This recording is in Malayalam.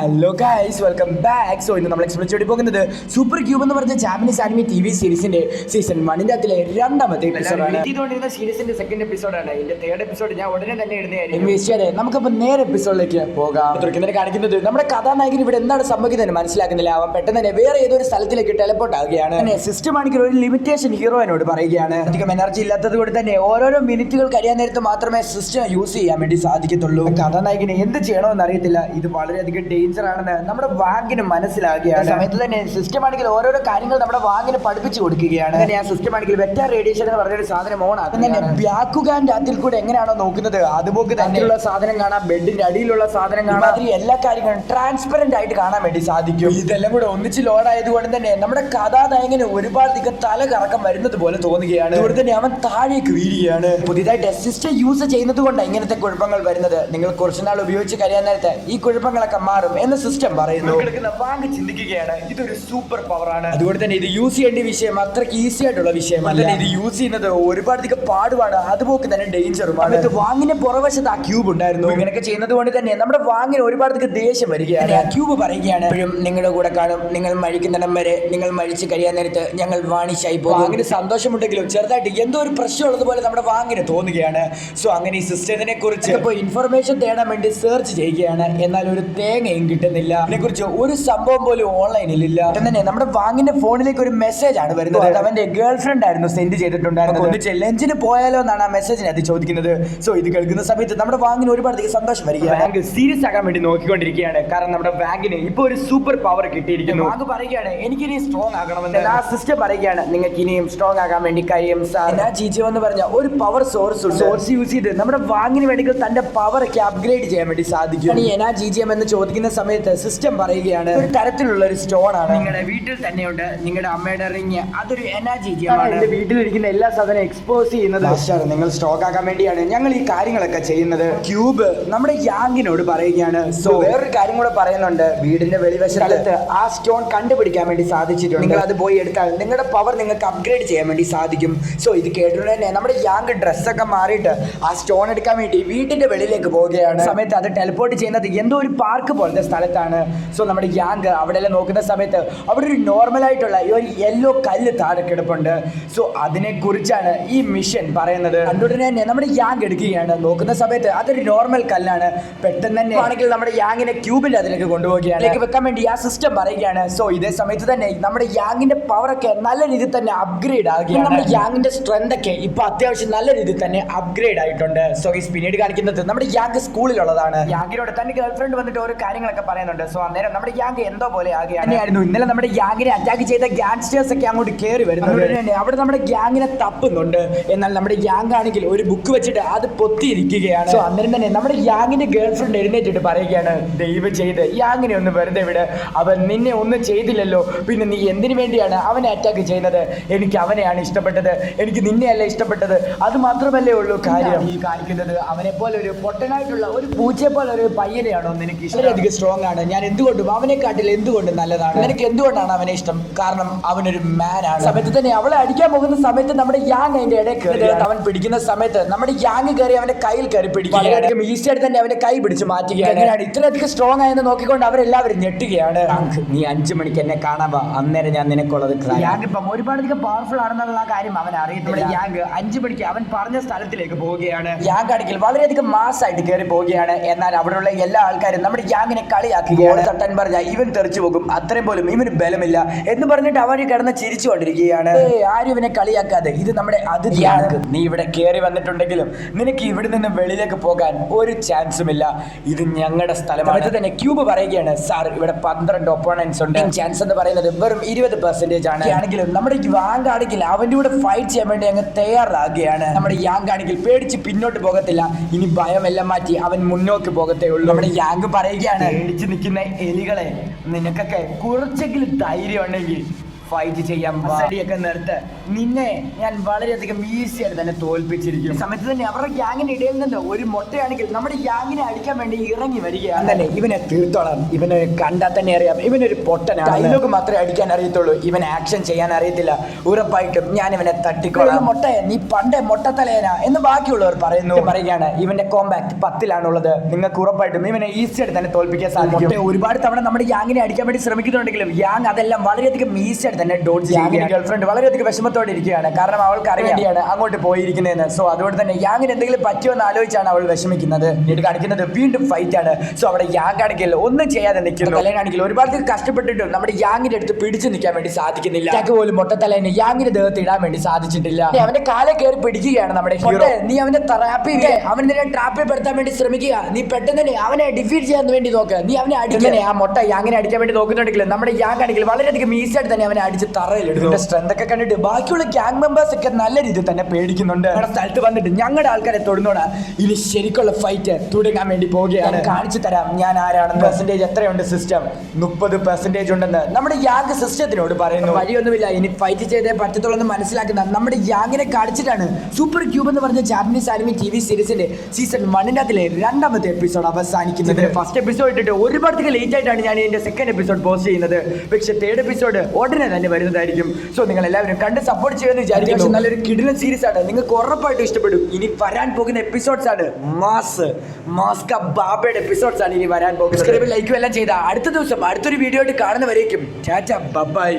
Hello guys, welcome back. So ഇന്ന് നമ്മൾ എക്സ്പ്ലെയിൻ ചെയ്ത് പോകുന്നത് സൂപ്പർ ക്യൂബ് എന്ന് പറഞ്ഞ ജാപ്പനീസ് ആനിമി TV സീരീസിന്റെ സീസൺ 1 അതിലെ രണ്ടാമത്തെ എപ്പിസോഡാണ്. ഇതുകൊണ്ടിരുന്ന സീരീസിന്റെ സെക്കൻഡ് എപ്പിസോഡാണ്. ഇതിന്റെ തേർഡ് എപ്പിസോഡ് ഞാൻ ഉടനെ തന്നെ ഇടുന്നതായിരിക്കും. നമുക്കപ്പോൾ നേരെ എപ്പിസോഡിലേക്ക് പോകാം. തുറക്കുന്നതിന് കാണിക്കുന്നത് നമ്മുടെ കഥാനായകൻ ഇവിടെ എന്താണ് സംഭവിക്കുന്നത് മനസ്സിലാക്കുന്നില്ല. അവൻ പെട്ടെന്ന് തന്നെ വേറെ ഏതൊരു സ്ഥലത്തിലേക്ക് ടെലപ്പോർട്ട് ആവുകയാണ്. സിസ്റ്റം ആണെങ്കിൽ ഒരു ലിമിറ്റേഷൻ ഹീറോയിനോട് പറയുകയാണ്. അധികം എനർജി ഇല്ലാത്തത് കൊണ്ട് തന്നെ ഓരോരോ മിനിറ്റുകൾ കഴിയാൻ നേരത്ത് മാത്രമേ സിസ്റ്റം യൂസ് ചെയ്യാൻ വേണ്ടി സാധിക്കത്തുള്ളൂ. കഥാനായകന് എന്ത് ചെയ്യണമെന്ന് അറിയത്തില്ല. ഇത് വളരെയധികം ആണെന്ന് നമ്മുടെ വാങ്ങിന് മനസ്സിലാകുകയാണ്. സമയത്ത് തന്നെ സിസ്റ്റം ആണെങ്കിൽ ഓരോരോ കാര്യങ്ങൾ നമ്മുടെ വാങ്ങിന് പഠിപ്പിച്ചു കൊടുക്കുകയാണ്. ആ സിസ്റ്റം ആണെങ്കിൽ വെക്ടർ റേഡിയേഷൻ എന്ന് പറഞ്ഞൊരു സാധനം ഓൺ ആകും. തന്നെ ബ്യാക്കുകാന്റെ അതിൽ കൂടെ എങ്ങനെയാണോ നോക്കുന്നത് അതുപോലെ തന്നെയുള്ള സാധനം കാണാം, ബെഡിന്റെ അടിയിലുള്ള സാധനം കാണാം, അതിൽ എല്ലാ കാര്യങ്ങളും ട്രാൻസ്പെറന്റ് ആയിട്ട് കാണാൻ വേണ്ടി സാധിക്കും. ഇതെല്ലാം കൂടെ ഒന്നിച്ച് ലോഡ് ആയതുകൊണ്ട് തന്നെ നമ്മുടെ കഥാനായകന് ഒരുപാട് അധികം തല കറക്കം വരുന്നത് പോലെ തോന്നുകയാണ്. അതുകൊണ്ട് തന്നെ അവൻ താഴേക്ക് വീഴുകയാണ്. പുതിയതായിട്ട് സിസ്റ്റം യൂസ് ചെയ്യുന്നത് കൊണ്ടാണ് ഇങ്ങനത്തെ കുഴപ്പങ്ങൾ വരുന്നത്. നിങ്ങൾ കുറച്ചുനാൾ ഉപയോഗിച്ച് കഴിയാൻ നേരത്തെ ഈ കുഴപ്പങ്ങളൊക്കെ മാറും എന്ന് സിസ്റ്റം പറയുന്നു. വാങ്ങി ചിന്തിക്കുകയാണ്, ഇതൊരു സൂപ്പർ പവർ ആണ്. അതുകൊണ്ട് തന്നെ ഇത് യൂസ് ചെയ്യേണ്ട വിഷയം അത്രയ്ക്ക് ഈസി ആയിട്ടുള്ള വിഷയമല്ല. ഇത് യൂസ് ചെയ്യുന്നത് ഒരുപാട് അധികം പാടുമാണ്, അതുപോലെ തന്നെ ഡേഞ്ചറുമാണ്. വാങ്ങിന് പുറവശത്ത് ആ ക്യൂബ് ഉണ്ടായിരുന്നു. ഇങ്ങനെയൊക്കെ ചെയ്യുന്നത് കൊണ്ട് തന്നെ നമ്മുടെ വാങ്ങിന് ഒരുപാട് അധികം ദേഷ്യം വരികയാണ്. ആ ക്യൂബ് പറയുകയാണ്, എപ്പോഴും നിങ്ങളുടെ കൂടെ കാണും, നിങ്ങൾ മരിക്കുന്നിടം വരെ, നിങ്ങൾ മരിച്ചു കഴിയാൻ നേരത്ത് ഞങ്ങൾ വാണിഷായി പോകും. വാങ്ങിന് സന്തോഷമുണ്ടെങ്കിലും ചെറുതായിട്ട് എന്തോ ഒരു പ്രശ്നമുള്ളത് പോലെ നമ്മുടെ വാങ്ങിന് തോന്നുകയാണ്. സോ അങ്ങനെ ഈ സിസ്റ്റത്തിനെ കുറിച്ച് ഇപ്പോൾ ഇൻഫർമേഷൻ തേടാൻ വേണ്ടി സെർച്ച് ചെയ്യുകയാണ്. എന്നാൽ ഒരു തേങ്ങയും കിട്ടുന്നില്ല. ഇതിനെക്കുറിച്ച് ഒരു സംഭവം പോലും ഓൺലൈനിൽ ഇല്ല. തന്നെ നമ്മുടെ വാങ്ങിന്റെ ഫോണിലേക്ക് ഒരു മെസ്സേജ് ആണ് വരുന്നത്. അവന്റെ ഗേൾ ഫ്രണ്ട് ആയിരുന്നു സെൻഡ് ചെയ്തിട്ടുണ്ടായിരുന്നത്. ഒന്നിച്ച് ലഞ്ചിന് പോയാലോ എന്നാണ് ആ മെസ്സേജിന് അത് ചോദിക്കുന്നത്. സോ ഇത് കേൾക്കുന്ന സമയത്ത് നമ്മുടെ വാങ്ങിന് ഒരുപാട് അധികം സന്തോഷം വരികയാണ്. ബാങ്ക് സീരിയസ് ആകാൻ വേണ്ടി നോക്കിക്കൊണ്ടിരിക്കുകയാണ്. കാരണം നമ്മുടെ ബാങ്കിന് ഇപ്പൊ ഒരു സൂപ്പർ പവർ കിട്ടിയിരിക്കുന്നു. ബാങ്ക് പറയുകയാണ്, എനിക്ക് ഇനി സ്ട്രോങ് ആകണമെന്ന്. ആ സിസ്റ്റം പറയുകയാണ്, നിങ്ങൾക്ക് ഇനിയും സ്ട്രോങ് ആകാൻ വേണ്ടി കഴിയും സാർ. ജിജോ എന്ന് പറഞ്ഞ ഒരു പവർ സോഴ്സ് യൂസ് ചെയ്ത് നമ്മുടെ വാങ്ങിന് വേണ്ടി തന്റെ പവർ ഒക്കെ അപ്ഗ്രേഡ് ചെയ്യാൻ വേണ്ടി സാധിക്കും. ജിജിഎം എന്ന് ചോദിക്കുന്ന സമയത്ത് സിസ്റ്റം പറയുകയാണ്, ഒരു തരത്തിലുള്ള ഒരു സ്റ്റോൺ ആണ്, നിങ്ങളുടെ വീട്ടിൽ തന്നെയുണ്ട്, നിങ്ങളുടെ അമ്മയുടെ റിങ്, അതൊരു എനർജിയാണ്. എന്റെ വീട്ടിലിരിക്കുന്ന എല്ലാ സാധനം എക്സ്പോസ് ചെയ്യുന്നത് നിങ്ങൾ സ്റ്റോക്ക് ആക്കാൻ വേണ്ടിയാണ് ഞങ്ങൾ ഈ കാര്യങ്ങളൊക്കെ ചെയ്യുന്നത്. ക്യൂബ് നമ്മുടെ യാങ്ങിനോട് പറയുകയാണ്. സോ വേറൊരു കാര്യം കൂടെ പറയുന്നുണ്ട്, വീടിന്റെ വെളിവശത്ത് ആ സ്റ്റോൺ കണ്ടുപിടിക്കാൻ വേണ്ടി സാധിച്ചിട്ടുണ്ട്. നിങ്ങൾ അത് പോയി എടുത്താൽ നിങ്ങളുടെ പവർ നിങ്ങൾക്ക് അപ്ഗ്രേഡ് ചെയ്യാൻ വേണ്ടി സാധിക്കും. സോ ഇത് കേട്ടിട്ട് തന്നെ നമ്മുടെ യാങ് ഡ്രസ്സൊക്കെ മാറിയിട്ട് ആ സ്റ്റോൺ എടുക്കാൻ വേണ്ടി വീട്ടിന്റെ വെളിയിലേക്ക് പോവുകയാണ്. സമയത്ത് അത് ടെലിപ്പോർട്ട് ചെയ്യുന്നത് എന്തോ ഒരു പാർക്ക് പോലത്തെ സ്ഥലത്താണ്. സോ നമ്മുടെ യാങ് അവിടെ നോക്കുന്ന സമയത്ത് അവിടെ ഒരു നോർമൽ ആയിട്ടുള്ള ഒരു യെല്ലോ കല്ല് താഴെ കിടപ്പുണ്ട്. സോ അതിനെ കുറിച്ചാണ് ഈ മിഷൻ പറയുന്നത്. കണ്ടുടനെ തന്നെ നമ്മുടെ യാങ് എടുക്കുകയാണ്. നോക്കുന്ന സമയത്ത് അതൊരു നോർമൽ കല്ലാണ്. പെട്ടെന്ന് തന്നെ ആണെങ്കിൽ നമ്മുടെ യാങ്ങിനെ ക്യൂബിന്റെ അതിലേക്ക് കൊണ്ടുപോവുകയാണ്. അതിലേക്ക് വെക്കാൻ വേണ്ടി ആ സിസ്റ്റം പറയുകയാണ്. സോ ഇതേ സമയത്ത് തന്നെ നമ്മുടെ യാങ്ങിന്റെ പവർ ഒക്കെ നല്ല രീതിയിൽ തന്നെ അപ്ഗ്രേഡ് ആകുകയാണ്. നമ്മുടെ യാങ്ങിന്റെ സ്ട്രെങ്ത് ഒക്കെ ഇപ്പൊ അത്യാവശ്യം നല്ല രീതിയിൽ തന്നെ അപ്ഗ്രേഡ് ആയിട്ടുണ്ട്. സോ ഈ പിന്നീട് കാണിക്കുന്നത് നമ്മുടെ യാങ് സ്കൂളിലുള്ളതാണ്. യാങ്ങിനോട് തന്റെ ഗേൾഫ്രണ്ട് വന്നിട്ട് ഓരോ കാര്യങ്ങളൊക്കെ പറയുന്നുണ്ട്. സോ അന്നേരം നമ്മുടെ യാങ് എന്തോ പോലെ ആകുകയായിരുന്നു. ഇന്നലെ നമ്മുടെ ഗ്യാങ്ങിനെ അറ്റാക്ക് ചെയ്ത ഗാങ്സ്റ്റേഴ്സ് ഒക്കെ അങ്ങോട്ട് കയറി വരുന്നുണ്ട്. അവിടെ നമ്മുടെ ഗ്യാങ്ങിനെ തപ്പുന്നുണ്ട്. എന്നാൽ നമ്മുടെ ഗ്യാങ് ആണെങ്കിൽ ഒരു ബുക്ക് വെച്ചിട്ട് അത് പൊത്തിയിരിക്കുകയാണ്. സോ അന്നേരം തന്നെ നമ്മുടെ ഗ്യാങ്ങിന്റെ ഗേൾഫ്രണ്ട് എഴുന്നേറ്റിട്ട് പറയുകയാണ്, ദയവ് ചെയ്ത് ഗ്യാങ്ങിനെ ഒന്ന് വെറുതെ വിട്, അവൻ നിന്നെ ഒന്നും ചെയ്തില്ലല്ലോ, പിന്നെ നീ എന്തിനു വേണ്ടിയാണ് അവനെ അറ്റാക്ക് ചെയ്യുന്നത്? എനിക്ക് അവനെയാണ് ഇഷ്ടപ്പെട്ടത്, എനിക്ക് നിന്നെയല്ല ഇഷ്ടപ്പെട്ടത്. അത് മാത്രമല്ലേ ഉള്ളൂ കാര്യം. ഈ കാണിക്കുന്നത് അവനെ പോലെ ഒരു പൊട്ടനായിട്ടുള്ള ഒരു പൂച്ചയെ പോലെ ഒരു പയ്യനെയാണോ നിനക്ക് ഇഷ്ടം? വളരെയധികം സ്ട്രോങ് ആണ്. ഞാൻ എന്തുകൊണ്ടും അവനെക്കാട്ടിൽ എന്തുകൊണ്ട് നല്ലതാണ്. നിനക്ക് എന്തുകൊണ്ടാണ് അവനെ ഇഷ്ടം? കാരണം അവനൊരു മാൻ ആണ്. സമയത്ത് തന്നെ അവളെ അടിക്കാൻ പോകുന്ന സമയത്ത് നമ്മുടെ യാങ് അതിന്റെ ഇടയിൽ കയറി അവൻ പിടിക്കുന്ന സമയത്ത് നമ്മുടെ യാങ് കയറി അവന്റെ കയ്യിൽ കയറി പിടിക്കുകയാണ്. ഈസി ആയിട്ട് തന്നെ അവന്റെ കൈ പിടിച്ച് മാറ്റുകയാണ്. അങ്ങനെയാണ് ഇത്രയധികം സ്ട്രോങ് ആയെന്ന് നോക്കിക്കൊണ്ട് അവരെല്ലാവരും ഞെട്ടുകയാണ്. നീ 5 മണിക്ക് എന്നെ കാണാൻ വാ, അന്നേരം ഞാൻ നിനക്കുള്ളത്. യാങ് ഇപ്പം ഒരുപാട് അധികം പവർഫുൾ ആണെന്നുള്ള കാര്യം അവൻ അറിയത്തില്ല. യാങ് 5 മണിക്ക് അവൻ പറഞ്ഞ സ്ഥലത്തിലേക്ക് പോവുകയാണ്. യാങ് ആണെങ്കിൽ വളരെയധികം മാസായിട്ട് കയറി പോവുകയാണ്. എന്നാൽ അവിടെയുള്ള എല്ലാ ആൾക്കാരും നമ്മുടെ യാങ്ങിനെ കളിയാക്കുകയാണ്. തട്ടൻ പറഞ്ഞ ഇവൻ തെറിച്ചു പോകും, അത്രയും പോലും ഇവന് ബലമില്ല എന്ന് പറഞ്ഞിട്ട് അവന് കിടന്ന് ചിരിച്ചുകൊണ്ടിരിക്കുകയാണ്. ആരും ഇവനെ കളിയാക്കാതെ, ഇത് നമ്മുടെ അതിഥിയാണ്. നീ ഇവിടെ കയറി വന്നിട്ടുണ്ടെങ്കിലും നിനക്ക് ഇവിടെ നിന്ന് വെളിയിലേക്ക് പോകാൻ ഒരു ചാൻസും ഇല്ല, ഇത് ഞങ്ങളുടെ സ്ഥലമാണ്. തന്നെ ക്യൂബ് പറയുകയാണ്, സാർ ഇവിടെ 12 ഒപ്പോണൻസ് ഉണ്ട്, ചാൻസ് എന്ന് പറയുന്നത് വെറും 20% ആണ്. ആണെങ്കിലും നമ്മുടെ യാങ് ആണെങ്കിൽ അവന്റെ കൂടെ ഫൈറ്റ് ചെയ്യാൻ വേണ്ടി അങ്ങ് തയ്യാറാകുകയാണ്. നമ്മുടെ യാങ് ആണെങ്കിൽ പേടിച്ച് പിന്നോട്ട് പോകത്തില്ല, ഇനി ഭയമെല്ലാം മാറ്റി അവൻ മുന്നോട്ട് പോകത്തേ ഉള്ളൂ. നമ്മുടെ യാങ് പറയുകയാണ്, പേടിച്ച് നിൽക്കുന്ന എലികളെ, നിനക്കൊക്കെ കുറച്ചെങ്കിലും ധൈര്യം ഉണ്ടെങ്കിൽ ഫൈറ്റ് ചെയ്യാൻ, ഒക്കെ നിർത്ത്, നിന്നെ ഞാൻ വളരെയധികം ഈസി ആയിട്ട് തന്നെ തോൽപ്പിച്ചിരിക്കും. സമയത്ത് തന്നെ അവരുടെ ഗ്യാങ്ങിന്റെ ഇടയിൽ നിന്ന് ഒരു മുട്ടയാണെങ്കിൽ നമ്മുടെ ഗ്യാങ്ങിനെ അടിക്കാൻ വേണ്ടി ഇറങ്ങി വരികയാണ്. തന്നെ ഇവനെ തീർത്തോളാം. ഇവനെ കണ്ടാൽ തന്നെ അറിയാം ഇവനൊരു പൊട്ടനാണ്. ഡയലോഗ് മാത്രമേ അടിക്കാൻ അറിയത്തുള്ളൂ, ഇവൻ ആക്ഷൻ ചെയ്യാൻ അറിയത്തില്ല. ഉറപ്പായിട്ടും ഞാൻ ഇവനെ തട്ടിക്കോളാം. മൊട്ടയെ നീ പണ്ടേ മൊട്ടത്തലയനാ എന്ന് ബാക്കിയുള്ളവർ പറയുകയാണ്. ഇവന്റെ കോമ്പാക്ട് 10-ലാണുള്ളത്. നിങ്ങൾക്ക് ഉറപ്പായിട്ടും ഇവനെ ഈസി ആയിട്ട് തന്നെ തോൽപ്പിക്കാൻ സാധിക്കും. ഒരുപാട് തവണ നമ്മുടെ ഗ്യാങ്ങിനെ അടിക്കാൻ വേണ്ടി ശ്രമിക്കുന്നുണ്ടെങ്കിലും ഗ്യാങ് അതെല്ലാം വളരെയധികം ഈസി ആയിട്ട് തന്നെ ഡോട്ട് ചെയ്യുകയാണ്. ഗേൾഫ്രണ്ട് വളരെയധികം വിഷമത്തോടെ ഇരിക്കുകയാണ്. കാരണം അവൾക്ക് അറിയേണ്ടിയാണ് അങ്ങോട്ട് പോയിരിക്കുന്നതെന്ന്. സോ അതുകൊണ്ട് തന്നെ ഗ്യാങ്ങിന് എന്തെങ്കിലും പറ്റുമെന്ന് ആലോചിച്ചാണ് അവൾ വിഷമിക്കുന്നത്. ഇത് കാണിക്കുന്നത് വീണ്ടും ഫൈറ്റ് ആണ്. സോ അവിടെ ഗ്യാങ് ആണെങ്കിൽ ഒന്നും ചെയ്യാതെ നിൽക്കുന്നു. തലേനാണെങ്കിൽ ഒരുപാട് കഷ്ടപ്പെട്ടിട്ടും നമ്മുടെ ഗ്യാങ്ങിന്റെ അടുത്ത് പിടിച്ചു നിൽക്കാൻ വേണ്ടി സാധിക്കുന്നില്ല. പോലും മൊട്ടത്തലേന് ഗ്യാങ്ങിന്റെ ദേഹത്ത് ഇടാൻ വേണ്ടി സാധിച്ചിട്ടില്ല. അവന്റെ കാലെ കയറി പിടിക്കുകയാണ് നമ്മുടെ ഹീറോ. നീ അവന്റെ അവനെ ട്രാപ്പിൽ പെടുത്താൻ വേണ്ടി ശ്രമിക്കുക. നീ പെട്ടെന്ന് തന്നെ അവനെ ഡിഫീറ്റ് ചെയ്യാൻ വേണ്ടി നോക്ക്. നീ അവനെ അടിക്കണേ. ആ മൊട്ട ഗ്യാങ്ങിനെ അടിക്കാൻ വേണ്ടി നോക്കുന്നുണ്ടെങ്കിൽ നമ്മുടെ ഗ്യാങ് ആണെങ്കിൽ വളരെയധികം ഈസി ആയിട്ട് തന്നെ അവനെ അടിച്ച് തറയിലിടും. സ്ട്രെങ്ത് ഒക്കെ കണ്ടിട്ട് ബാക്കിയുള്ള ഗ്യാങ് മെമ്പേഴ്സ് ഒക്കെ നല്ല രീതിയിൽ തന്നെ പേടിക്കുന്നുണ്ട്. നമ്മുടെ സ്ഥലത്ത് വന്നിട്ട് ഞങ്ങളുടെ ആൾക്കാരെ തൊടുന്നോടാ ഇനി ശരിക്കുള്ള ഫൈറ്റ് തുടങ്ങാൻ വേണ്ടി പോവുകയാണ്. കാണിച്ചു തരാം ഞാൻ ആരാണെന്ന്. പെർസെന്റേജ് എത്രയുണ്ട് സിസ്റ്റം? 30% ഉണ്ടെന്ന് നമ്മുടെ ഗ്യാങ് സിസ്റ്റത്തിനോട് പറയുന്നു. വഴിയൊന്നുമില്ല, ഇനി ഫൈറ്റ് ചെയ്തേ പറ്റത്തുള്ളൂ എന്ന് മനസ്സിലാക്കുന്ന നമ്മുടെ ഗ്യാങ്ങിനെ കാണിച്ചിട്ടാണ് സൂപ്പർ ക്യൂബ് എന്ന് പറഞ്ഞ ജാപ്പനീസ് ആനിമി TV സീരീസിന്റെ സീസൺ 1-ന്റെ 2ാമത്തെ എപ്പിസോഡ് അവസാനിക്കുന്നത്. ഫസ്റ്റ് എപ്പിസോഡ് ഇട്ടിട്ട് ഒരുപാട് ലേറ്റ് ആയിട്ടാണ് ഞാൻ ഇതിന്റെ സെക്കൻഡ് എപ്പിസോഡ് പോസ്റ്റ് ചെയ്യുന്നത്. പക്ഷേ 3rd എപ്പിസോഡ് ഉടനെ തന്നെ വരുന്നതായിരിക്കും. സോ നിങ്ങൾ എല്ലാവരും കണ്ട് സപ്പോർട്ട് ചെയ്യുമെന്ന് വിചാരിക്കുന്നു. നല്ലൊരു കിടിലൻ സീരീസ് ആണ്, നിങ്ങൾക്ക് ഉറപ്പായിട്ടും ഇഷ്ടപ്പെടും. ഇനി വരാൻ പോകുന്ന എപ്പിസോഡ്സ് ആണ് മാസ്ക ബാബയുടെ എപ്പിസോഡ്സ് ആണ് ഇനി വരാൻ പോകുന്നത്. ലൈക്കും എല്ലാം ചെയ്ത അടുത്ത ദിവസം അടുത്തൊരു വീഡിയോ ആയിട്ട് കാണുന്നവരേക്കും ടാറ്റ ബൈ.